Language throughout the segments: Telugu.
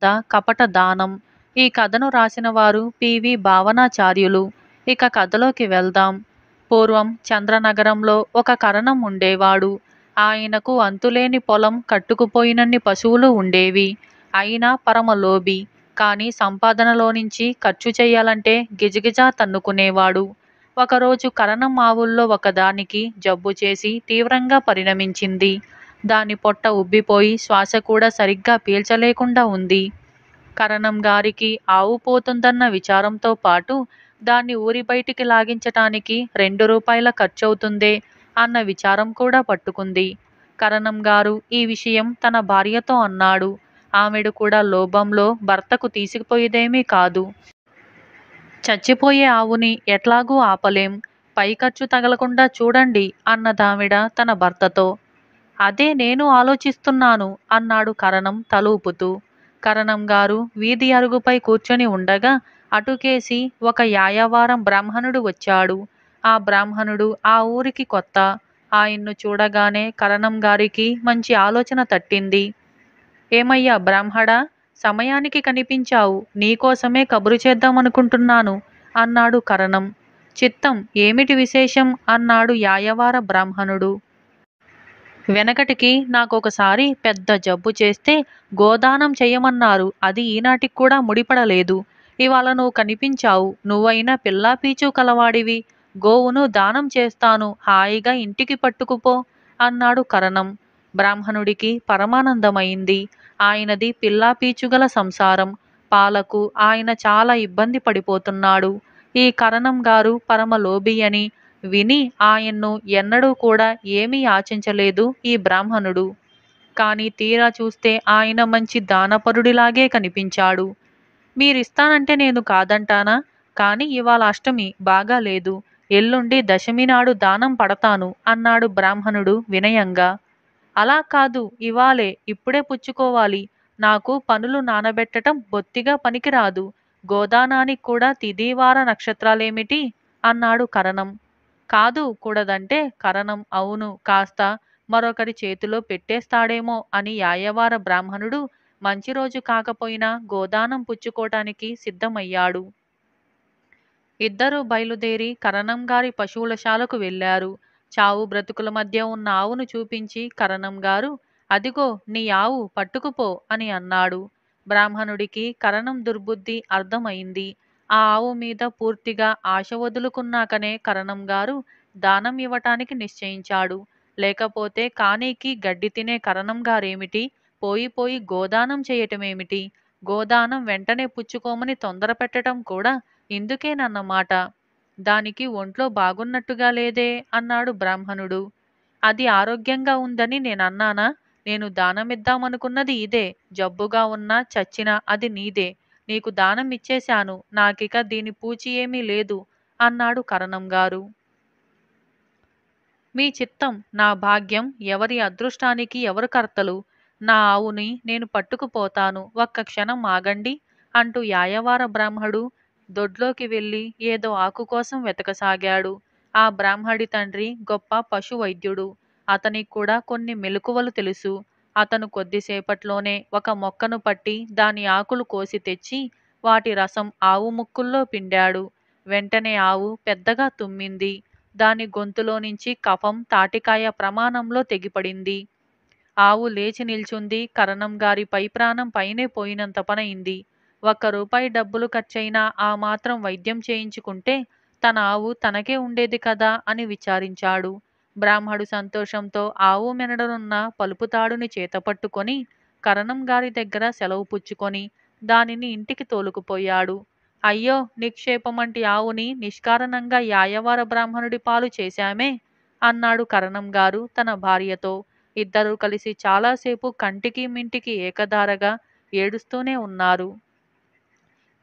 కథ కపట దానం. ఈ కథను రాసిన వారు పివి భావనాచార్యులు. ఇక కథలోకి వెళ్దాం. పూర్వం చంద్రనగరంలో ఒక కరణం ఉండేవాడు. ఆయనకు అంతులేని పొలం, కట్టుకుపోయినన్ని పశువులు ఉండేవి. అయినా పరమలోభి. కానీ సంపాదనలో నుంచి ఖర్చు చెయ్యాలంటే గిజగిజా తన్నుకునేవాడు. ఒకరోజు కరణం ఆవుల్లో ఒకదానికి జబ్బు చేసి తీవ్రంగా పరిణమించింది. దాని పొట్ట ఉబ్బిపోయి శ్వాస కూడా సరిగ్గా పీల్చలేకుండా ఉంది. కరణం గారికి ఆవు పోతుందన్న విచారంతో పాటు దాన్ని ఊరి బయటికి లాగించటానికి 2 రూపాయల ఖర్చవుతుందే అన్న విచారం కూడా పట్టుకుంది. కరణం గారు ఈ విషయం తన భార్యతో అన్నాడు. ఆమెడు కూడా లోభంలో భర్తకు తీసుకుపోయేదేమీ కాదు. చచ్చిపోయే ఆవుని ఎట్లాగూ ఆపలేం, పై ఖర్చు తగలకుండా చూడండి అన్నదావిడ తన భర్తతో. అదే నేను ఆలోచిస్తున్నాను అన్నాడు కరణం తలూపుతూ. కరణం గారు వీధి అరుగుపై కూర్చొని ఉండగా అటుకేసి ఒక యాయవారం బ్రాహ్మణుడు వచ్చాడు. ఆ బ్రాహ్మణుడు ఆ ఊరికి కొత్త. ఆయన్ను చూడగానే కరణం గారికి మంచి ఆలోచన తట్టింది. ఏమయ్యా బ్రాహ్మడా, సమయానికి కనిపించావు, నీకోసమే కబురు చేద్దామనుకుంటున్నాను అన్నాడు కరణం. చిత్తం, ఏమిటి విశేషం అన్నాడు యాయవార బ్రాహ్మణుడు. వెనకటికి నాకొకసారి పెద్ద జబ్బు చేస్తే గోదానం చెయ్యమన్నారు. అది ఈనాటికి కూడా ముడిపడలేదు. ఇవాళ నువ్వు కనిపించావు. నువ్వైనా పిల్లా పీచు కలవాడివి. గోవును దానం చేస్తాను, హాయిగా ఇంటికి పట్టుకుపో అన్నాడు కరణం. బ్రాహ్మణుడికి పరమానందమైంది. ఆయనది పిల్లా పీచుగల సంసారం. పాలకు ఆయన చాలా ఇబ్బంది పడిపోతున్నాడు. ఈ కరణం గారు పరమలోభి అని విని ఆయన్ను ఎన్నడూ కూడా ఏమీ ఆశించలేదు ఈ బ్రాహ్మణుడు. కానీ తీరా చూస్తే ఆయన మంచి దానపరుడిలాగే కనిపించాడు. మీరిస్తానంటే నేను కాదంటానా? కానీ ఇవాళ అష్టమి బాగాలేదు. ఎల్లుండి దశమి నాడు దానం పడతాను అన్నాడు బ్రాహ్మణుడు వినయంగా. అలా కాదు, ఇవాళే, ఇప్పుడే పుచ్చుకోవాలి. నాకు పనులు నానబెట్టటం బొత్తిగా పనికిరాదు. గోదానానికి కూడా తిథివార నక్షత్రాలేమిటి అన్నాడు కరణం. కాదు కూడదంటే కరణం అవును, కాస్త మరొకరి చేతిలో పెట్టేస్తాడేమో అని యాయవార బ్రాహ్మణుడు మంచి రోజు కాకపోయినా గోదానం పుచ్చుకోటానికి సిద్ధమయ్యాడు. ఇద్దరూ బయలుదేరి కరణం గారి పశువుల శాలకు వెళ్లారు. చావు బ్రతుకుల మధ్య ఉన్న ఆవును చూపించి కరణం గారు, అదిగో నీ ఆవు, పట్టుకుపో అని అన్నాడు. బ్రాహ్మణుడికి కరణం దుర్బుద్ధి అర్థమైంది. ఆ ఆవు మీద పూర్తిగా ఆశ వదులుకున్నాకనే కరణం గారు దానం ఇవ్వటానికి నిశ్చయించాడు. లేకపోతే కానీకి గడ్డి తినే కరణం గారేమిటి, పోయి పోయి గోదానం చేయటమేమిటి? గోదానం వెంటనే పుచ్చుకోమని తొందర పెట్టటం కూడా ఇందుకేనన్నమాట. దానికి ఒంట్లో బాగున్నట్టుగా లేదే అన్నాడు బ్రాహ్మణుడు. అది ఆరోగ్యంగా ఉందని నేనన్నానా? నేను దానమిద్దామనుకున్నది ఇదే. జబ్బుగా ఉన్నా చచ్చినా అది నీదే. నీకు దానం ఇచ్చేశాను. నాకిక దీని పూచి ఏమీ లేదు అన్నాడు కరణం గారు. మీ చిత్తం, నా భాగ్యం, ఎవరి అదృష్టానికి ఎవరు కర్తలు? నా ఆవుని నేను పట్టుకుపోతాను, ఒక్క క్షణం ఆగండి అంటూ యాయవార బ్రాహ్మడు దొడ్లోకి వెళ్ళి ఏదో ఆకు కోసం వెతకసాగాడు. ఆ బ్రాహ్మడి తండ్రి గొప్ప పశు వైద్యుడు. అతనికి కూడా కొన్ని మెలకువలు తెలుసు. అతను కొద్దిసేపట్లోనే ఒక మొక్కను పట్టి దాని ఆకులు కోసి తెచ్చి వాటి రసం ఆవు ముక్కుల్లో పిండాడు. వెంటనే ఆవు పెద్దగా తుమ్మింది. దాని గొంతులో నుంచి కఫం తాటికాయ ప్రమాణంలో తెగిపడింది. ఆవు లేచి నిల్చుంది. కరణం గారి పై ప్రాణం పైనే పోయినంత పనయింది. ₹1 డబ్బులు ఖర్చయినా ఆ మాత్రం వైద్యం చేయించుకుంటే తన ఆవు తనకే ఉండేది కదా అని విచారించాడు. బ్రాహ్మడు సంతోషంతో ఆవు మెనడనున్న పలుపుతాడుని చేతపట్టుకొని కరణం గారి దగ్గర సెలవు పుచ్చుకొని దానిని ఇంటికి తోలుకుపోయాడు. అయ్యో, నిక్షేపమంటి ఆవుని నిష్కారణంగా యాయవార బ్రాహ్మణుడి పాలు చేశామే అన్నాడు కరణం గారు తన భార్యతో. ఇద్దరూ కలిసి చాలాసేపు కంటికి మింటికి ఏకధారగా ఏడుస్తూనే ఉన్నారు.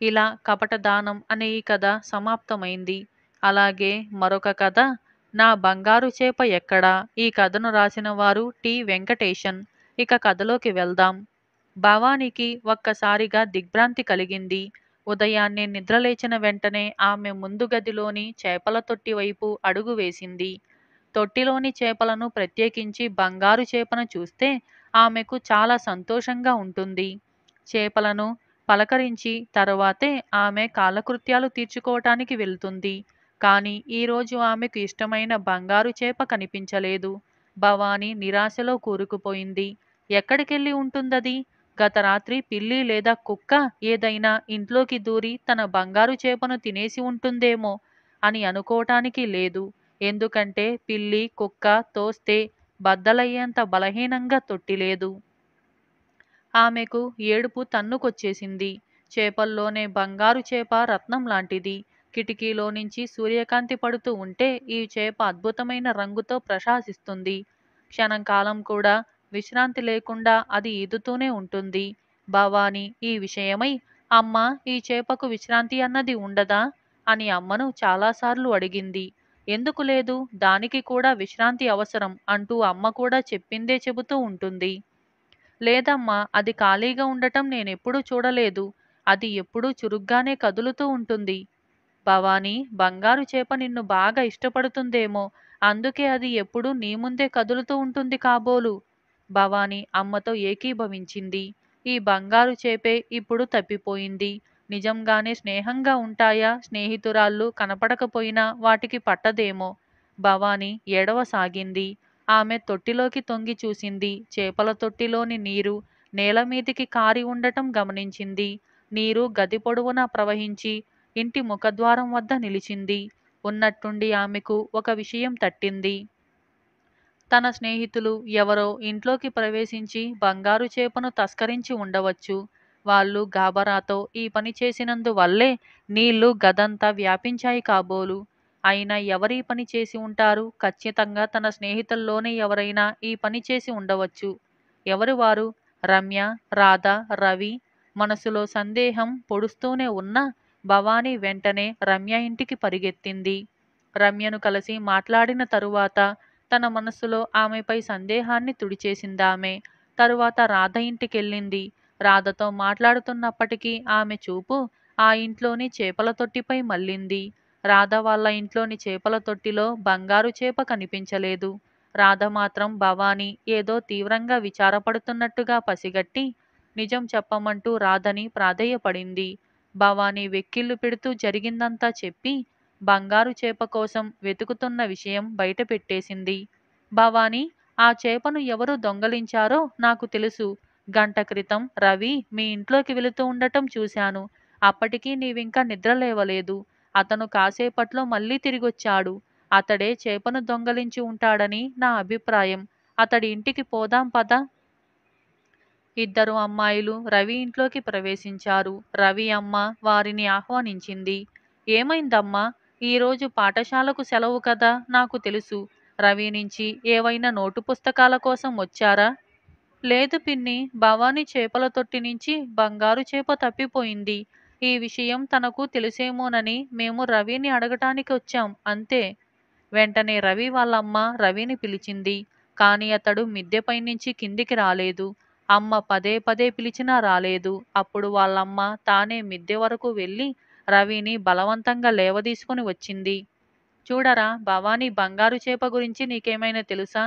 ఇలా కపట దానం అనే ఈ కథ సమాప్తమైంది. అలాగే మరొక కథ, నా బంగారు చేప ఎక్కడా? ఈ కథను రాసిన వారు టి వెంకటేశన్. ఇక కథలోకి వెళ్దాం. భవానికి ఒక్కసారిగా దిగ్భ్రాంతి కలిగింది. ఉదయాన్నే నిద్రలేచిన వెంటనే ఆమె ముందు గదిలోని చేపల తొట్టి వైపు అడుగు వేసింది. తొట్టిలోని చేపలను, ప్రత్యేకించి బంగారు చేపను చూస్తే ఆమెకు చాలా సంతోషంగా ఉంటుంది. చేపలను పలకరించి తరువాతే ఆమె కాలకృత్యాలు తీర్చుకోవటానికి వెళ్తుంది. కానీ ఈరోజు ఆమెకు ఇష్టమైన బంగారు చేప కనిపించలేదు. భవాని నిరాశలో కూరుకుపోయింది. ఎక్కడికెళ్ళి ఉంటుందది? గత రాత్రి పిల్లి లేదా కుక్క ఏదైనా ఇంట్లోకి దూరి తన బంగారు చేపను తినేసి ఉంటుందేమో అని అనుకోవటానికి లేదు. ఎందుకంటే పిల్లి, కుక్క తోస్తే బద్దలయ్యేంత బలహీనంగా తొట్టిలేదు. ఆమెకు ఏడుపు తన్నుకొచ్చేసింది. చేపల్లోనే బంగారు చేప రత్నం లాంటిది. కిటికీలో నుంచి సూర్యకాంతి పడుతూ ఉంటే ఈ చేప అద్భుతమైన రంగుతో ప్రకాశిస్తుంది. క్షణంకాలం కూడా విశ్రాంతి లేకుండా అది ఈదుతూనే ఉంటుంది. భవాని ఈ విషయమై అమ్మా, ఈ చేపకు విశ్రాంతి అన్నది ఉండదా అని అమ్మను చాలాసార్లు అడిగింది. ఎందుకు లేదు, దానికి కూడా విశ్రాంతి అవసరం అంటూ అమ్మ కూడా చెప్పిందే చెబుతూ ఉంటుంది. లేదమ్మా, అది ఖాళీగా ఉండటం నేనెప్పుడూ చూడలేదు. అది ఎప్పుడూ చురుగ్గానే కదులుతూ ఉంటుంది. భవానీ, బంగారు చేప నిన్ను బాగా ఇష్టపడుతుందేమో, అందుకే అది ఎప్పుడూ నీ ముందే కదులుతూ ఉంటుంది కాబోలు. భవానీ అమ్మతో ఏకీభవించింది. ఈ బంగారు చేపే ఇప్పుడు తప్పిపోయింది. నిజంగానే స్నేహంగా ఉంటాయా? స్నేహితురాళ్ళు కనపడకపోయినా వాటికి పట్టదేమో. భవానీ ఏడవసాగింది. ఆమె తొట్టిలోకి తొంగి చూసింది. చేపల తొట్టిలోని నీరు నేలమీదికి కారి ఉండటం గమనించింది. నీరు గది పొడవునా ప్రవహించి ఇంటి ముఖద్వారం వద్ద నిలిచింది. ఉన్నట్టుండి ఆమెకు ఒక విషయం తట్టింది. తన స్నేహితులు ఎవరో ఇంట్లోకి ప్రవేశించి బంగారు చేపను తస్కరించి ఉండవచ్చు. వాళ్ళు గాబరాతో ఈ పని చేసినందువల్లే నీళ్లు గదంతా వ్యాపించాయి కాబోలు. అయినా ఎవరీ పని చేసి ఉంటారు? ఖచ్చితంగా తన స్నేహితుల్లోనే ఎవరైనా ఈ పని చేసి ఉండవచ్చు. ఎవరు వారు? రమ్య, రాధ, రవి? మనసులో సందేహం పొడుస్తూనే ఉన్నా భవాని వెంటనే రమ్య ఇంటికి పరిగెత్తింది. రమ్యను కలిసి మాట్లాడిన తరువాత తన మనస్సులో ఆమెపై సందేహాన్ని తుడిచేసిందామె. తరువాత రాధ ఇంటికెళ్ళింది. రాధతో మాట్లాడుతున్నప్పటికీ ఆమె చూపు ఆ ఇంట్లోని చేపల తొట్టిపై మళ్ళింది. రాధ వాళ్ళ ఇంట్లోని చేపల తొట్టిలో బంగారు చేప కనిపించలేదు. రాధ మాత్రం భవాని ఏదో తీవ్రంగా విచారపడుతున్నట్టుగా పసిగట్టి నిజం చెప్పమంటూ రాధని ప్రాధేయపడింది. భవాని వెక్కిళ్ళు పెడుతూ జరిగిందంతా చెప్పి బంగారు చేప కోసం వెతుకుతున్న విషయం బయటపెట్టేసింది. భవాని, ఆ చేపను ఎవరు దొంగలించారో నాకు తెలుసు. గంట క్రితం రవి మీ ఇంట్లోకి వెళుతూ ఉండటం చూశాను. అప్పటికీ నీవింకా నిద్రలేవలేదు. అతను కాసేపట్లో మళ్ళీ తిరిగొచ్చాడు. అతడే చేపను దొంగలించి ఉంటాడని నా అభిప్రాయం. అతడి ఇంటికి పోదాం పద. ఇద్దరు అమ్మాయిలు రవి ఇంట్లోకి ప్రవేశించారు. రవి అమ్మ వారిని ఆహ్వానించింది. ఏమైందమ్మా? ఈరోజు పాఠశాలకు సెలవు కదా, నాకు తెలుసు. రవి నుంచి ఏవైనా నోటు పుస్తకాల కోసం వచ్చారా? లేదు పిన్ని, భవానీ చేపల తొట్టి నుంచి బంగారు చేప తప్పిపోయింది. ఈ విషయం తనకు తెలిసేమోనని మేము రవిని అడగటానికి వచ్చాం అంతే. వెంటనే రవి వాళ్ళమ్మ రవిని పిలిచింది. కాని అతడు మిద్దెపై నుంచి కిందికి రాలేదు. అమ్మ పదే పదే పిలిచినా రాలేదు. అప్పుడు వాళ్ళమ్మ తానే మిద్దె వరకు వెళ్ళి రవిని బలవంతంగా లేవదీసుకుని వచ్చింది. చూడరా, భవానీ బంగారు చేప గురించి నీకేమైనా తెలుసా?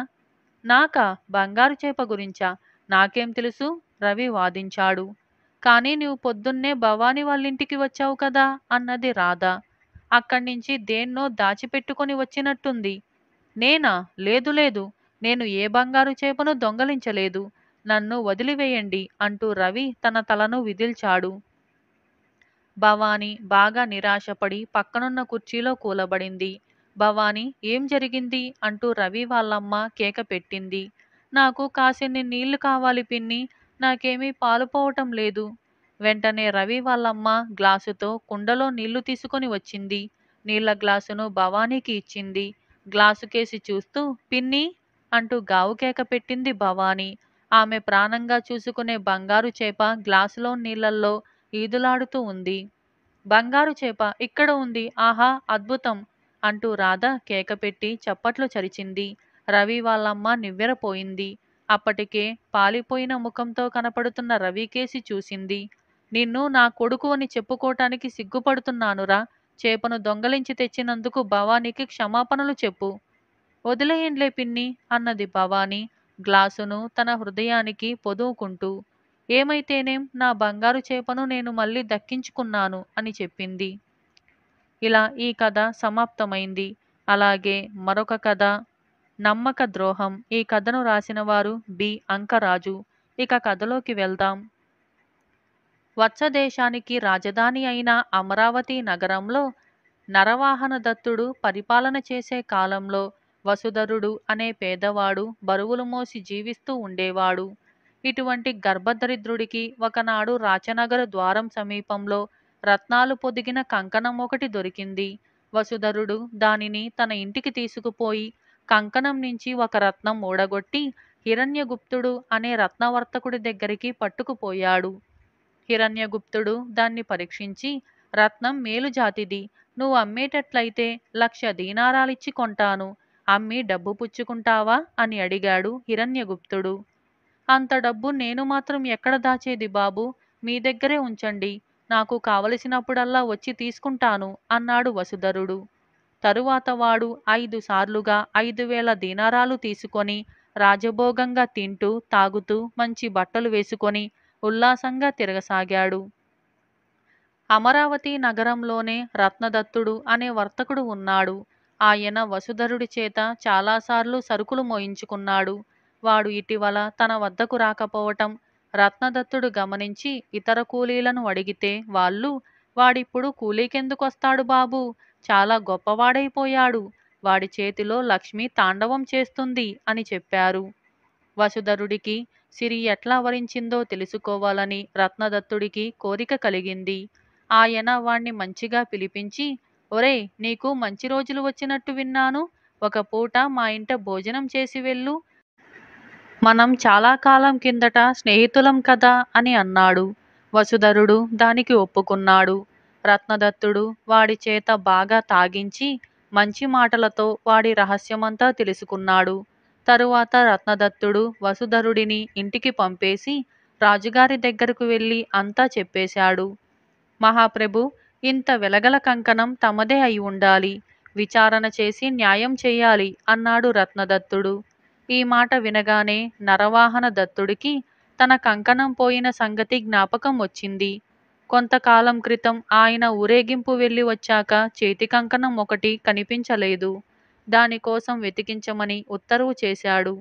నాకా? బంగారు చేప గురించా? నాకేం తెలుసు? రవి వాదించాడు. కానీ నీవు పొద్దున్నే భవానీ వాళ్ళింటికి వచ్చావు కదా అన్నది రాధ. అక్కడ్నించి దేన్నో దాచిపెట్టుకొని వచ్చినట్టుంది. నేనా? లేదు లేదు, నేను ఏ బంగారు చేపను దొంగలించలేదు. నన్ను వదిలివేయండి అంటూ రవి తన తలను విదిల్చాడు. భవాని బాగా నిరాశపడి పక్కనున్న కుర్చీలో కూలబడింది. భవాని, ఏం జరిగింది అంటూ రవి వాళ్ళమ్మ కేక పెట్టింది. నాకు కాసిన్ని నీళ్లు కావాలి పిన్ని, నాకేమీ పాలుపోవటం లేదు. వెంటనే రవి వాళ్ళమ్మ గ్లాసుతో కుండలో నీళ్లు తీసుకొని వచ్చింది. నీళ్ల గ్లాసును భవానీకి ఇచ్చింది. గ్లాసు కేసి చూస్తూ పిన్ని అంటూ గావు కేక పెట్టింది భవాని. ఆమె ప్రాణంగా చూసుకునే బంగారు చేప గ్లాసులో నీళ్లల్లో ఈదులాడుతూ ఉంది. బంగారు చేప ఇక్కడ ఉంది, ఆహా అద్భుతం అంటూ రాధ కేకపెట్టి చప్పట్లు చరిచింది. రవి వాళ్ళమ్మ నివ్వెరపోయింది. అప్పటికే పాలిపోయిన ముఖంతో కనపడుతున్న రవికేసి చూసింది. నిన్ను నా కొడుకు అని చెప్పుకోటానికి సిగ్గుపడుతున్నానురా. చేపను దొంగలించి తెచ్చినందుకు భవానీకి క్షమాపణలు చెప్పు. వదిలేయండ్లే పిన్ని అన్నది భవాని గ్లాసును తన హృదయానికి పొదువుకుంటూ. ఏమైతేనేం నా బంగారు చేపను నేను మళ్ళీ దక్కించుకున్నాను అని చెప్పింది. ఇలా ఈ కథ సమాప్తమైంది. అలాగే మరొక కథ నమ్మక ద్రోహం. ఈ కథను రాసిన వారు బి. అంకరాజు. ఇక కథలోకి వెళ్దాం. వత్స దేశానికి రాజధాని అయిన అమరావతి నగరంలో నరవాహన దత్తుడు పరిపాలన చేసే కాలంలో వసుధరుడు అనే పేదవాడు బరువులు మోసి జీవిస్తూ ఉండేవాడు. ఇటువంటి గర్భదరిద్రుడికి ఒకనాడు రాచనగర ద్వారం సమీపంలో రత్నాలు పొదిగిన కంకణం ఒకటి దొరికింది. వసుధరుడు దానిని తన ఇంటికి తీసుకుపోయి కంకణం నుంచి ఒక రత్నం ఊడగొట్టి హిరణ్యగుప్తుడు అనే రత్నవర్తకుడి దగ్గరికి పట్టుకుపోయాడు. హిరణ్యగుప్తుడు దాన్ని పరీక్షించి, రత్నం మేలుజాతిది, నువ్వు అమ్మేటట్లయితే 1,00,000 దీనారాలిచ్చి కొంటాను, అమ్మి డబ్బు పుచ్చుకుంటావా అని అడిగాడు హిరణ్యగుప్తుడు. అంత డబ్బు నేను మాత్రం ఎక్కడ దాచేది బాబూ, మీ దగ్గరే ఉంచండి, నాకు కావలసినప్పుడల్లా వచ్చి తీసుకుంటాను అన్నాడు వసుధరుడు. తరువాత వాడు 5 సార్లుగా 5,000 దీనారాలు తీసుకొని రాజభోగంగా తింటూ తాగుతూ మంచి బట్టలు వేసుకొని ఉల్లాసంగా తిరగసాగాడు. అమరావతి నగరంలోనే రత్నదత్తుడు అనే వర్తకుడు ఉన్నాడు. ఆయన వసుధరుడి చేత చాలాసార్లు సరుకులు మోయించుకున్నాడు. వాడు ఇటీవల తన వద్దకు రాకపోవటం రత్నదత్తుడు గమనించి ఇతర కూలీలను అడిగితే వాళ్ళు, వాడిప్పుడు కూలీకెందుకొస్తాడు బాబూ, చాలా గొప్పవాడైపోయాడు, వాడి చేతిలో లక్ష్మి తాండవం చేస్తుంది అని చెప్పారు. వసుధరుడికి సిరి ఎట్లా వరించిందో తెలుసుకోవాలని రత్నదత్తుడికి కోరిక కలిగింది. ఆయన వాణ్ణి మంచిగా పిలిపించి, ఒరేయ్, నీకు మంచి రోజులు వచ్చినట్టు విన్నాను, ఒక పూట మా ఇంట భోజనం చేసి వెళ్ళు, మనం చాలా కాలం కిందట స్నేహితులం కదా అని అన్నాడు. వసుధరుడు దానికి ఒప్పుకున్నాడు. రత్నదత్తుడు వాడి చేత బాగా తాగించి మంచి మాటలతో వాడి రహస్యమంతా తెలుసుకున్నాడు. తరువాత రత్నదత్తుడు వసుధరుడిని ఇంటికి పంపేసి రాజుగారి దగ్గరకు వెళ్ళి అంతా చెప్పేశాడు. మహాప్రభు, ఇంత వెలగల కంకణం తమదే అయి ఉండాలి, విచారణ చేసి న్యాయం చెయ్యాలి అన్నాడు రత్నదత్తుడు. ఈ మాట వినగానే నరవాహన దత్తుడికి తన కంకణం పోయిన సంగతి జ్ఞాపకం వచ్చింది. కొంతకాలం క్రితం ఆయన ఊరేగింపు వెళ్ళి వచ్చాక చేతి కంకణం ఒకటి కనిపించలేదు. దానికోసం వెతికించమని ఉత్తరువు చేశాడు.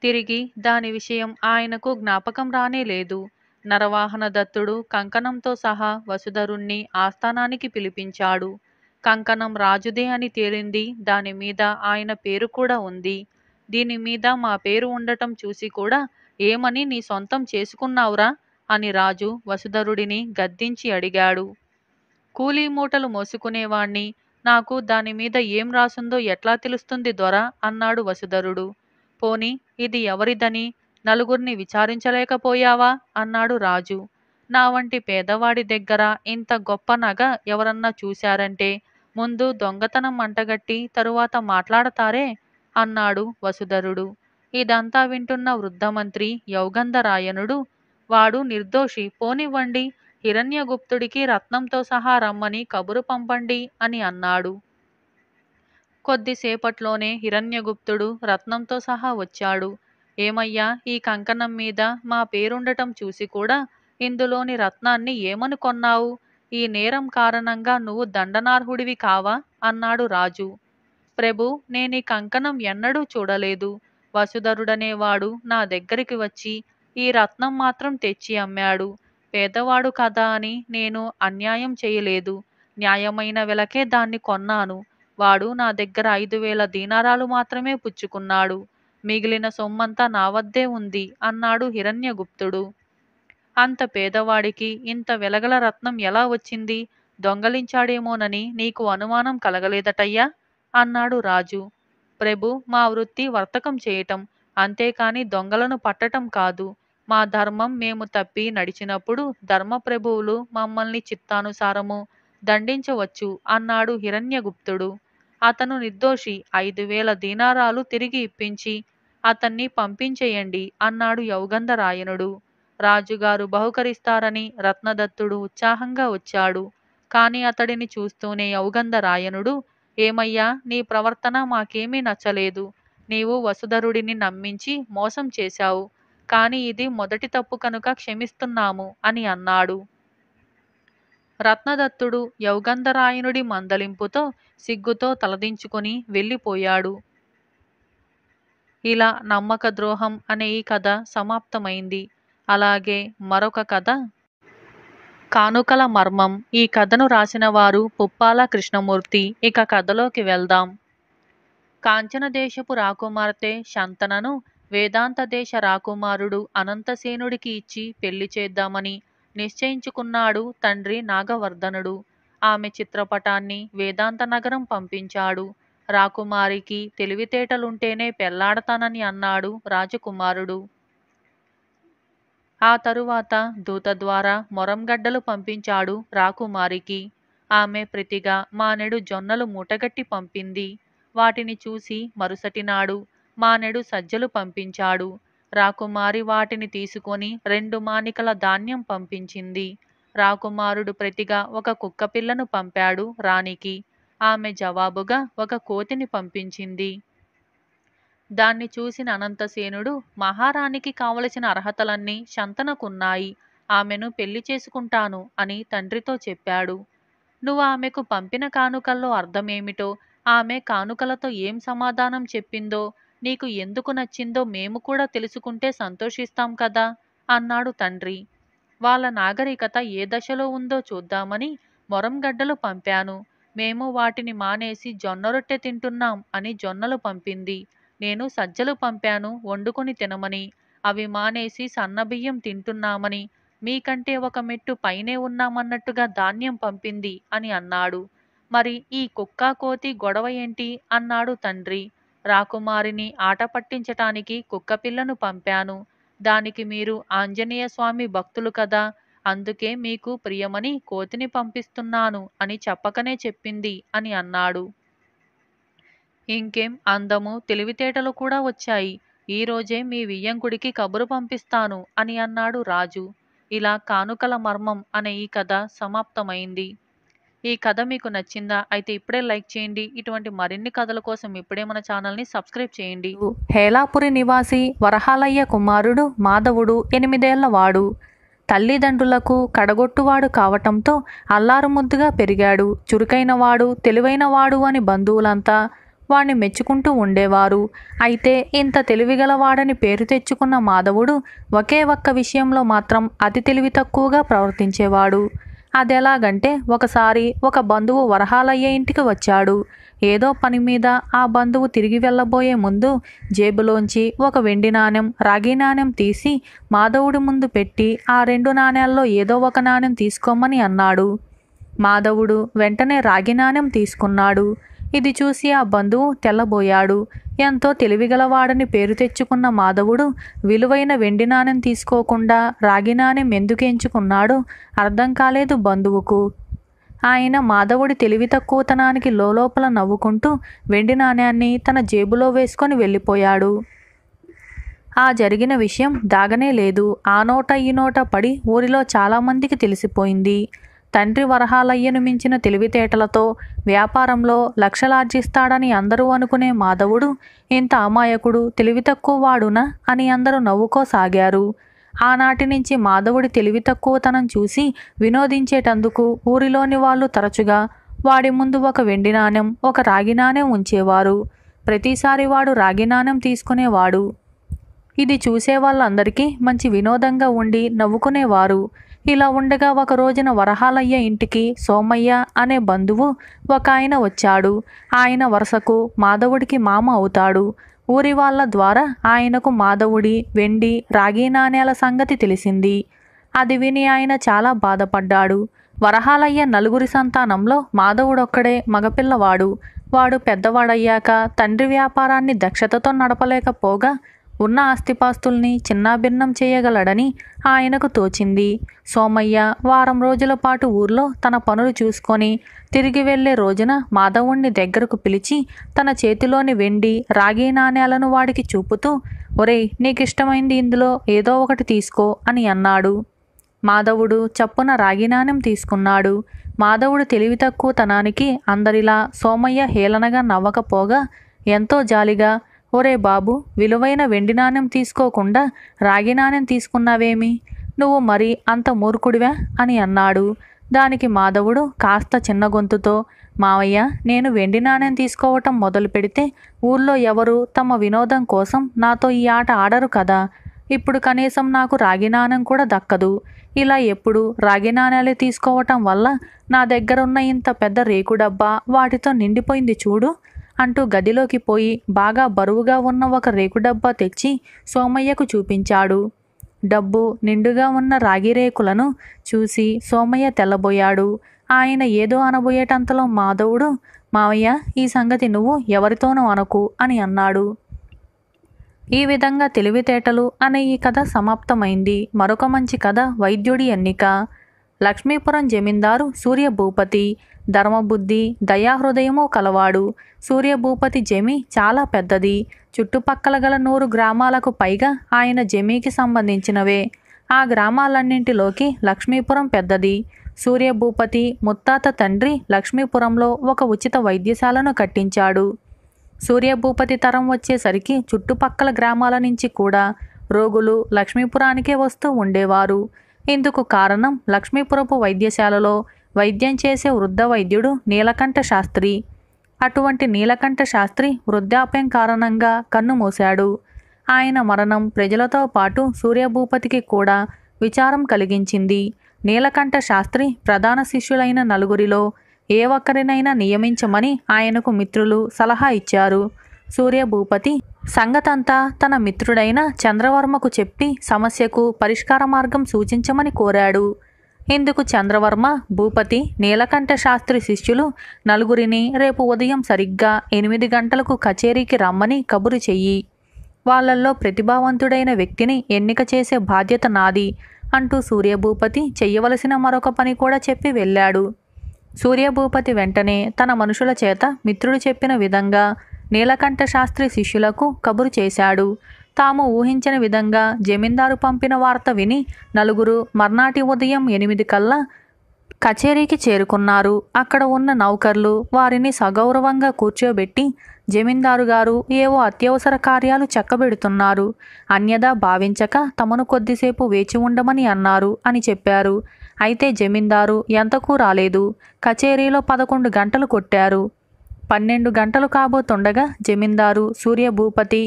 తిరిగి దాని విషయం ఆయనకు జ్ఞాపకం రానేలేదు. నరవాహన దత్తుడు కంకణంతో సహా వసుధరుణ్ణి ఆస్థానానికి పిలిపించాడు. కంకణం రాజుదే అని తేలింది. దానిమీద ఆయన పేరు కూడా ఉంది. దీని మీద మా పేరు ఉండటం చూసి కూడా ఏమని నీ సొంతం చేసుకున్నావురా అని రాజు వసుధరుడిని గద్దించి అడిగాడు. కూలీ మూటలు మోసుకునేవాణ్ణి, నాకు దానిమీద ఏం రాసుందో ఎట్లా తెలుస్తుంది దొర అన్నాడు వసుధరుడు. పోని ఇది ఎవరిదని నలుగురిని విచారించలేకపోయావా అన్నాడు రాజు. నా వంటి పేదవాడి దగ్గర ఇంత గొప్ప నగ ఎవరన్నా చూశారంటే ముందు దొంగతనం అంటగట్టి తరువాత మాట్లాడతారే అన్నాడు వసుధరుడు. ఇదంతా వింటున్న వృద్ధమంత్రి యౌగంధరాయనుడు, వాడు నిర్దోషి, పోనివ్వండి, హిరణ్యగుప్తుడికి రత్నంతో సహా రమ్మని కబురు పంపండి అని అన్నాడు. కొద్దిసేపట్లోనే హిరణ్యగుప్తుడు రత్నంతో సహా వచ్చాడు. ఏమయ్యా, ఈ కంకణం మీద మా పేరుండటం చూసి కూడా ఇందులోని రత్నాన్ని ఏమని కొన్నావు? ఈ నేరం కారణంగా నువ్వు దండనార్హుడివి కావా అన్నాడు రాజు. ప్రభు, నేనీ కంకణం ఎన్నడూ చూడలేదు. వసుధరుడనేవాడు నా దగ్గరికి వచ్చి ఈ రత్నం మాత్రం తెచ్చి అమ్మాడు. పేదవాడు కదా అని నేను అన్యాయం చేయలేదు, న్యాయమైన వెలకే దాన్ని కొన్నాను. వాడు నా దగ్గర 5,000 దీనారాలు మాత్రమే పుచ్చుకున్నాడు. మిగిలిన సొమ్మంతా నా వద్దే ఉంది అన్నాడు హిరణ్యగుప్తుడు. అంత పేదవాడికి ఇంత వెలగల రత్నం ఎలా వచ్చింది? దొంగలించాడేమోనని నీకు అనుమానం కలగలేదటయ్యా అన్నాడు రాజు. ప్రభు, మా వృత్తి వర్తకం చేయటం, అంతేకాని దొంగలను పట్టటం కాదు. మా ధర్మం మేము తప్పి నడిచినప్పుడు ధర్మప్రభువులు మమ్మల్ని చిత్తానుసారము దండించవచ్చు అన్నాడు హిరణ్యగుప్తుడు. అతను నిర్దోషి, 5,000 దీనారాలు తిరిగి ఇప్పించి అతన్ని పంపించేయండి అన్నాడు యౌగంధరాయనుడు. రాజుగారు బహుకరిస్తారని రత్నదత్తుడు ఉత్సాహంగా వచ్చాడు. కాని అతడిని చూస్తూనే యౌగంధరాయనుడు, ఏమయ్యా, నీ ప్రవర్తన మాకేమీ నచ్చలేదు. నీవు వసుధరుడిని నమ్మించి మోసం చేశావు. కానీ ఇది మొదటి తప్పు కనుక క్షమిస్తున్నాము అని అన్నాడు. రత్నదత్తుడు యౌగంధరాయనుడి మందలింపుతో సిగ్గుతో తలదించుకుని వెళ్ళిపోయాడు. ఇలా నమ్మక ద్రోహం అనే ఈ కథ సమాప్తమైంది. అలాగే మరొక కథ కానుకల మర్మం. ఈ కథను రాసిన వారు పుప్పాల కృష్ణమూర్తి. ఇక కథలోకి వెళ్దాం. కాంచనదేశపు రాకుమార్తె శంతనను వేదాంత దేశ రాకుమారుడు అనంతసేనుడికి ఇచ్చి పెళ్లి చేద్దామని నిశ్చయించుకున్నాడు తండ్రి నాగవర్ధనుడు. ఆమె చిత్రపటాన్ని వేదాంత నగరం పంపించాడు. రాకుమారికి తెలివితేటలుంటేనే పెళ్లాడతానని అన్నాడు రాజకుమారుడు. ఆ తరువాత దూత ద్వారా మొరంగడ్డలు పంపించాడు రాకుమారికి. ఆమె ప్రతిగా మానెడు జొన్నలు మూటగట్టి పంపింది. వాటిని చూసి మరుసటి నాడు మానెడు సజ్జలు పంపించాడు. రాకుమారి వాటిని తీసుకొని 2 మానికల ధాన్యం పంపించింది. రాకుమారుడు ప్రతిగా ఒక కుక్కపిల్లను పంపాడు రాణికి. ఆమె జవాబుగా ఒక కోతిని పంపించింది. దాన్ని చూసిన అనంతసేనుడు మహారాణికి కావలసిన అర్హతలన్నీ శంతనకున్నాయి, ఆమెను పెళ్లి చేసుకుంటాను అని తండ్రితో చెప్పాడు. నువ్వు ఆమెకు పంపిన కానుకల్లో అర్థమేమిటో, ఆమె కానుకలతో ఏం సమాధానం చెప్పిందో, నీకు ఎందుకు నచ్చిందో మేము కూడా తెలుసుకుంటే సంతోషిస్తాం కదా అన్నాడు తండ్రి. వాళ్ళ నాగరికత ఏ దశలో ఉందో చూద్దామని మొరంగడ్డలు పంపాను. మేము వాటిని మానేసి జొన్న రొట్టె తింటున్నాం అని జొన్నలు పంపింది. నేను సజ్జలు పంపాను వండుకొని తినమని. అవి మానేసి సన్నబియ్యం తింటున్నామని, మీకంటే ఒక మెట్టు పైనే ఉన్నామన్నట్టుగా ధాన్యం పంపింది అని అన్నాడు. మరి ఈ కుక్క కోతి గొడవ ఏంటి అన్నాడు తండ్రి. రాకుమారిని ఆట పట్టించటానికి కుక్కపిల్లను పంపాను. దానికి మీరు ఆంజనేయ స్వామి భక్తులు కదా, అందుకే మీకు ప్రియమని కోతిని పంపిస్తున్నాను అని చెప్పకనే చెప్పింది అని అన్నాడు. ఇంకేం అందము తెలివితేటలు కూడా వచ్చాయి. ఈరోజే మీ వియ్యంకుడికి కబురు పంపిస్తాను అని అన్నాడు రాజు. ఇలా కానుకల మర్మం అనే ఈ కథ సమాప్తమైంది. ఈ కథ మీకు నచ్చిందా? అయితే ఇప్పుడే లైక్ చేయండి. ఇటువంటి మరిన్ని కథల కోసం ఇప్పుడే మన ఛానల్ని సబ్స్క్రైబ్ చేయండి. హేలాపురి నివాసి వరహాలయ్య కుమారుడు మాధవుడు 8 ఏళ్ల వాడు. తల్లిదండ్రులకు కడగొట్టువాడు కావటంతో అల్లారుముద్దుగా పెరిగాడు. చురుకైనవాడు, తెలివైనవాడు అని బంధువులంతా వాణ్ణి మెచ్చుకుంటూ ఉండేవారు. అయితే ఇంత తెలివిగలవాడని పేరు తెచ్చుకున్న మాధవుడు ఒకే ఒక్క విషయంలో మాత్రం అతి తెలివి తక్కువగా ప్రవర్తించేవాడు. అదెలాగంటే, ఒకసారి ఒక బంధువు వరహాలయ్య ఇంటికి వచ్చాడు. ఏదో పని మీద ఆ బంధువు తిరిగి వెళ్ళబోయే ముందు జేబులోంచి ఒక వెండి నాణెం, రాగి నాణెం తీసి మాధవుడి ముందు పెట్టి ఆ 2 నాణేల్లో ఏదో ఒక నాణెం తీసుకోమని అన్నాడు. మాధవుడు వెంటనే రాగి నాణెం తీసుకున్నాడు. ఇది చూసి ఆ బంధువు తెల్లబోయాడు. ఎంతో తెలివిగలవాడని పేరు తెచ్చుకున్న మాధవుడు విలువైన వెండి నాణెం తీసుకోకుండా రాగి నాణెం ఎందుకు ఎంచుకున్నాడో అర్థం కాలేదు బంధువుకు. ఆయన మాధవుడి తెలివి తక్కువతనానికి లోలోపల నవ్వుకుంటూ వెండి నాణ్యాన్ని తన జేబులో వేసుకొని వెళ్ళిపోయాడు. ఆ జరిగిన విషయం దాగనే లేదు. ఆ నోట ఈ నోట పడి ఊరిలో చాలామందికి తెలిసిపోయింది. తండ్రి వరహాలయ్యను మించిన తెలివితేటలతో వ్యాపారంలో లక్షలార్జిస్తాడని అందరూ అనుకునే మాధవుడు ఇంత అమాయకుడు, తెలివి తక్కువ వాడునా అని అందరూ నవ్వుకోసాగారు. ఆనాటి నుంచి మాధవుడి తెలివి తక్కువతనం చూసి వినోదించేటందుకు ఊరిలోని వాళ్ళు తరచుగా వాడి ముందు ఒక వెండి నాణెం, ఒక రాగి నాణెం ఉంచేవారు. ప్రతిసారి వాడు రాగి నాణెం తీసుకునేవాడు. ఇది చూసే వాళ్ళందరికీ మంచి వినోదంగా ఉండి నవ్వుకునేవారు. ఇలా ఉండగా ఒక రోజున వరహాలయ్య ఇంటికి సోమయ్య అనే బంధువు ఒక ఆయన వచ్చాడు. ఆయన వరుసకు మాధవుడికి మామ అవుతాడు. ఊరి వాళ్ళ ద్వారా ఆయనకు మాధవుడి వెండి, రాగి నాణేల సంగతి తెలిసింది. అది విని ఆయన చాలా బాధపడ్డాడు. వరహాలయ్య నలుగురి సంతానంలో మాధవుడొక్కడే మగపిల్లవాడు. వాడు పెద్దవాడయ్యాక తండ్రి వ్యాపారాన్ని దక్షతతో నడపలేకపోగా ఉన్న ఆస్తిపాస్తుల్ని చిన్నాభిన్నం చేయగలడని ఆయనకు తోచింది. సోమయ్య వారం రోజుల పాటు ఊర్లో తన పనులు చూసుకొని తిరిగి వెళ్లే రోజున మాధవుణ్ణి దగ్గరకు పిలిచి తన చేతిలోని వెండి, రాగి నాణేలను వాడికి చూపుతూ, ఒరేయ్, నీకిష్టమైంది ఇందులో ఏదో ఒకటి తీసుకో అని అన్నాడు. మాధవుడు చప్పున రాగి నాణెం తీసుకున్నాడు. మాధవుడు తెలివి తక్కువతనానికి అందరిలా సోమయ్య హేళనగా నవ్వకపోగా ఎంతో జాలిగా, ఒరే బాబు, విలువైన వెండి నాణెం తీసుకోకుండా రాగి నాణెం తీసుకున్నావేమి? నువ్వు మరి అంత మూర్ఖుడివా అని అన్నాడు. దానికి మాధవుడు కాస్త చిన్న గొంతుతో, మావయ్య, నేను వెండి నాణెం తీసుకోవటం మొదలు పెడితే ఊళ్ళో ఎవరు తమ వినోదం కోసం నాతో ఈ ఆట ఆడరు కదా. ఇప్పుడు కనీసం నాకు రాగి నాణెం కూడా దక్కదు. ఇలా ఎప్పుడు రాగి నాణేలే తీసుకోవటం వల్ల నా దగ్గరున్న ఇంత పెద్ద రేకు డబ్బా వాటితో నిండిపోయింది చూడు అంటూ గదిలోకి పోయి బాగా బరువుగా ఉన్న ఒక రేకు డబ్బా తెచ్చి సోమయ్యకు చూపించాడు. డబ్బు నిండుగా ఉన్న రాగి రేకులను చూసి సోమయ్య తెల్లబోయాడు. ఆయన ఏదో అనబోయేటంతలో మాధవుడు, మావయ్య, ఈ సంగతి నువ్వు ఎవరితోనూ అనకు అని అన్నాడు. ఈ విధంగా తెలివితేటలు అనే ఈ కథ సమాప్తమైంది. మరొక మంచి కథ వైద్యుడి ఎన్నిక. లక్ష్మీపురం జమీందారు సూర్యభూపతి ధర్మబుద్ధి, దయాహృదయము కలవాడు. సూర్యభూపతి జమి చాలా పెద్దది. చుట్టుపక్కల గల 100 గ్రామాలకు పైగా ఆయన జమీకి సంబంధించినవే. ఆ గ్రామాలన్నింటిలోకి లక్ష్మీపురం పెద్దది. సూర్యభూపతి ముత్తాత తండ్రి లక్ష్మీపురంలో ఒక ఉచిత వైద్యశాలను కట్టించాడు. సూర్యభూపతి తరం వచ్చేసరికి చుట్టుపక్కల గ్రామాల నుంచి కూడా రోగులు లక్ష్మీపురానికే వస్తూ ఉండేవారు. ఇందుకు కారణం లక్ష్మీపురపు వైద్యశాలలో వైద్యం చేసే వృద్ధ వైద్యుడు నీలకంఠ శాస్త్రి. అటువంటి నీలకంఠ శాస్త్రి వృద్ధాప్యం కారణంగా కన్నుమూశాడు. ఆయన మరణం ప్రజలతో పాటు సూర్యభూపతికి కూడా విచారం కలిగించింది. నీలకంఠ శాస్త్రి ప్రధాన శిష్యులైన 4గురిలో ఏ ఒక్కరినైనా నియమించమని ఆయనకు మిత్రులు సలహా ఇచ్చారు. సూర్యభూపతి సంగతంతా తన మిత్రుడైన చంద్రవర్మకు చెప్పి సమస్యకు పరిష్కార మార్గం సూచించమని కోరాడు. ఇందుకు చంద్రవర్మ, భూపతి, నీలకంఠ శాస్త్రి శిష్యులు 4గురిని రేపు ఉదయం సరిగ్గా 8 గంటలకు కచేరీకి రమ్మని కబురు చెయ్యి. వాళ్ళల్లో ప్రతిభావంతుడైన వ్యక్తిని ఎన్నిక చేసే బాధ్యత నాది అంటూ సూర్యభూపతి చెయ్యవలసిన మరొక పని కూడా చెప్పి వెళ్ళాడు. సూర్యభూపతి వెంటనే తన మనుషుల చేత మిత్రుడు చెప్పిన విధంగా నీలకంఠ శాస్త్రి శిష్యులకు కబురు చేశాడు. తాము ఊహించిన విధంగా జమీందారు పంపిన వార్త విని 4గురు మర్నాటి ఉదయం 8 కల్లా కచేరీకి చేరుకున్నారు. అక్కడ ఉన్న నౌకర్లు వారిని సగౌరవంగా కూర్చోబెట్టి, జమీందారు గారు ఏవో అత్యవసర కార్యాలు చక్కబెడుతున్నారు, అన్యదా భావించక తమను కొద్దిసేపు వేచి ఉండమని అన్నారు అని చెప్పారు. అయితే జమీందారు ఎంతకు రాలేదు. కచేరీలో 11 గంటలు కొట్టారు. 12 గంటలు కాబోతుండగా జమీందారు సూర్యభూపతి